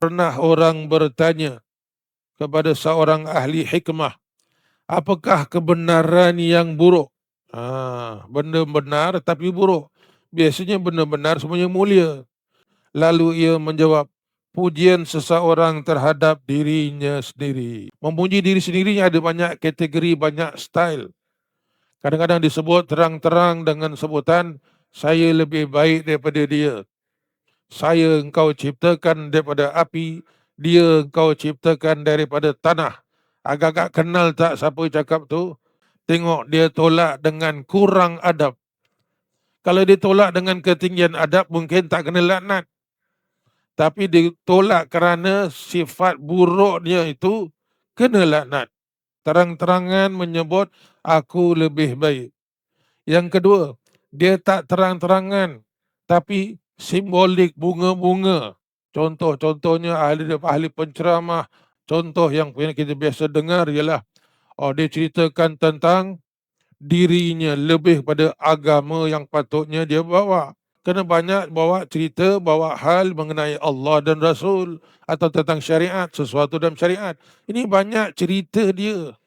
Pernah orang bertanya kepada seorang ahli hikmah, apakah kebenaran yang buruk? Benda benar tapi buruk. Biasanya benda benar semuanya mulia. Lalu ia menjawab, pujian seseorang terhadap dirinya sendiri. Memuji diri sendiri ada banyak kategori, banyak style. Kadang-kadang disebut terang-terang dengan sebutan, saya lebih baik daripada dia. Saya engkau ciptakan daripada api, dia engkau ciptakan daripada tanah. Agak-agak kenal tak siapa cakap tu? Tengok dia tolak dengan kurang adab. Kalau dia tolak dengan ketinggian adab, mungkin tak kena laknat. Tapi ditolak kerana sifat buruknya itu kena laknat. Terang-terangan menyebut aku lebih baik. Yang kedua, dia tak terang-terangan tapi simbolik bunga-bunga. Contohnya ahli penceramah, contoh yang kita biasa dengar ialah dia ceritakan tentang dirinya lebih pada agama yang patutnya dia bawa. Kena banyak bawa cerita, bawa hal mengenai Allah dan Rasul atau tentang syariat, sesuatu dalam syariat. Ini banyak cerita dia.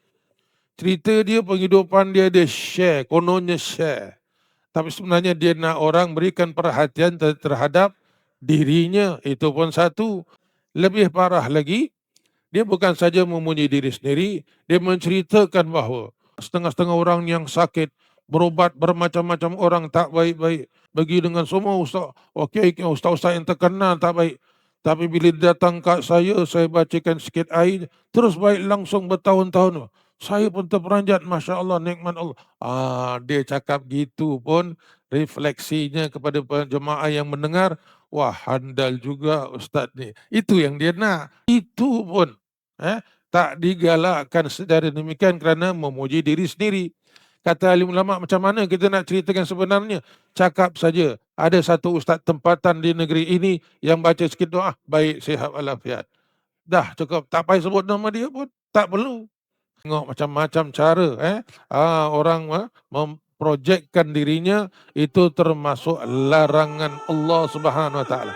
Cerita dia, penghidupan dia share, kononnya share. Tapi sebenarnya dia nak orang berikan perhatian terhadap dirinya. Itu pun satu. Lebih parah lagi, dia bukan saja memuji diri sendiri, dia menceritakan bahawa setengah-setengah orang yang sakit, berubat bermacam-macam orang tak baik-baik. Pergi dengan semua ustaz-ustaz yang terkenal tak baik. Tapi bila datang kat saya bacakan sikit air, terus baik langsung bertahun-tahun. Saya pun terperanjat, Masya Allah, nikmat Allah. Dia cakap gitu pun refleksinya kepada jemaah yang mendengar, wah handal juga ustaz ni. Itu yang dia nak. Itu pun tak digalakkan secara demikian kerana memuji diri sendiri. Kata alim ulama, macam mana kita nak ceritakan sebenarnya? Cakap saja, ada satu ustaz tempatan di negeri ini yang baca sikit doa, baik, sihat walafiat. Dah cukup, tak payah sebut nama dia pun, tak perlu. Tengok macam-macam cara orang memprojekkan dirinya, itu termasuk larangan Allah Subhanahu Wa Taala.